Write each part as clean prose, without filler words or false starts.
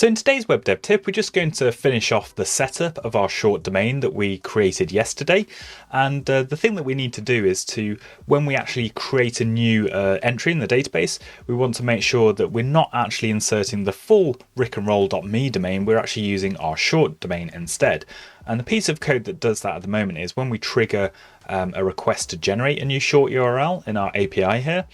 So in today's web dev tip, we're just going to finish off the setup of our short domain that we created yesterday. And the thing that we need to do is when we actually create a new entry in the database, we want to make sure that we're not actually inserting the full rickandroll.me domain, we're actually using our short domain instead. And the piece of code that does that at the moment is when we trigger a request to generate a new short URL in our API here,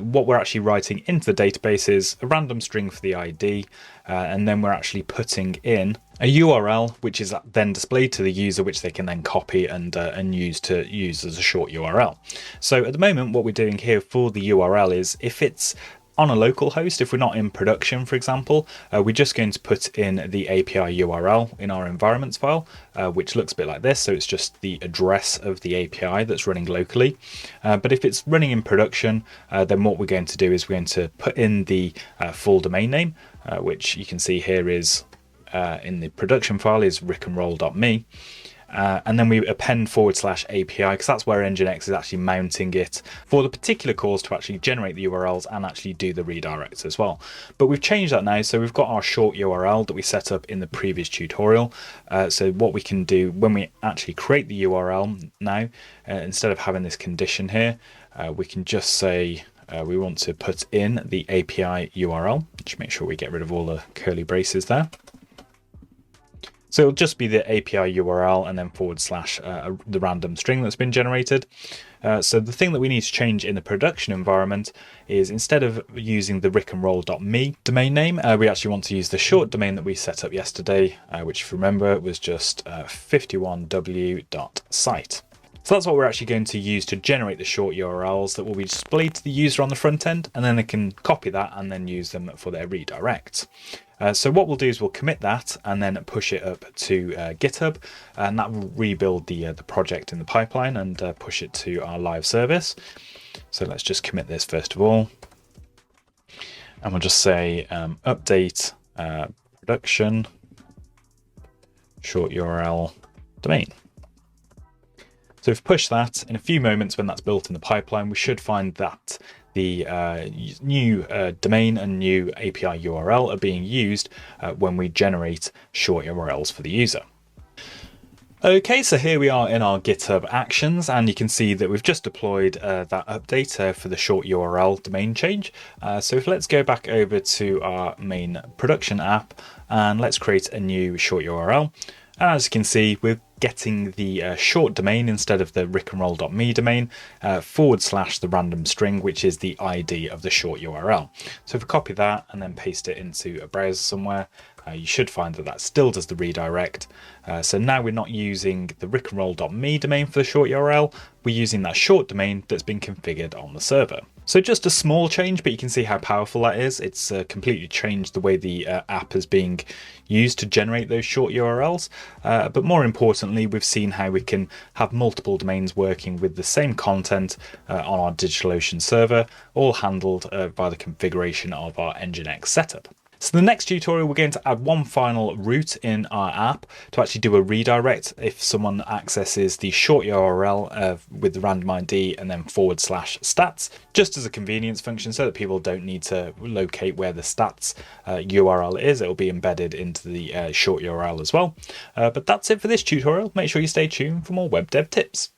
what we're actually writing into the database is a random string for the ID, and then we're actually putting in a URL which is then displayed to the user, which they can then copy and use as a short URL. So at the moment, what we're doing here for the URL is if it's on a local host, if we're not in production, for example, we're just going to put in the API URL in our environments file, which looks a bit like this. So it's just the address of the API that's running locally. But if it's running in production, then what we're going to do is we're going to put in the full domain name, which you can see here is in the production file is rickandroll.me. And then we append /API because that's where Nginx is actually mounting it for the particular cause to actually generate the URLs and actually do the redirects as well. But we've changed that now, so we've got our short URL that we set up in the previous tutorial. So what we can do when we actually create the URL now, instead of having this condition here, we can just say we want to put in the API URL. Just make sure we get rid of all the curly braces there. So it'll just be the API URL and then / the random string that's been generated. So the thing that we need to change in the production environment is instead of using the rickandroll.me domain name, we actually want to use the short domain that we set up yesterday, which if you remember was just 51w.site. So that's what we're actually going to use to generate the short URLs that will be displayed to the user on the front end, and then they can copy that and then use them for their redirect. So what we'll do is we'll commit that and then push it up to GitHub, and that will rebuild the project in the pipeline and push it to our live service. So let's just commit this first of all, and we'll just say update production short URL domain. So if we push that, in a few moments when that's built in the pipeline, we should find that the new domain and new API URL are being used when we generate short URLs for the user. Okay, so here we are in our GitHub actions, and you can see that we've just deployed that update for the short URL domain change. So let's go back over to our main production app and let's create a new short URL. And as you can see, we're getting the short domain instead of the rickandroll.me domain, / the random string, which is the ID of the short URL. So if we copy that and then paste it into a browser somewhere, you should find that that still does the redirect. So now we're not using the rickandroll.me domain for the short URL, we're using that short domain that's been configured on the server. So just a small change, but you can see how powerful that is. It's completely changed the way the app is being used to generate those short URLs. But more importantly, we've seen how we can have multiple domains working with the same content on our DigitalOcean server, all handled by the configuration of our Nginx setup. So the next tutorial, we're going to add one final route in our app to actually do a redirect if someone accesses the short URL with the random ID and then / stats, just as a convenience function so that people don't need to locate where the stats URL is. It will be embedded into the short URL as well. But that's it for this tutorial. Make sure you stay tuned for more web dev tips.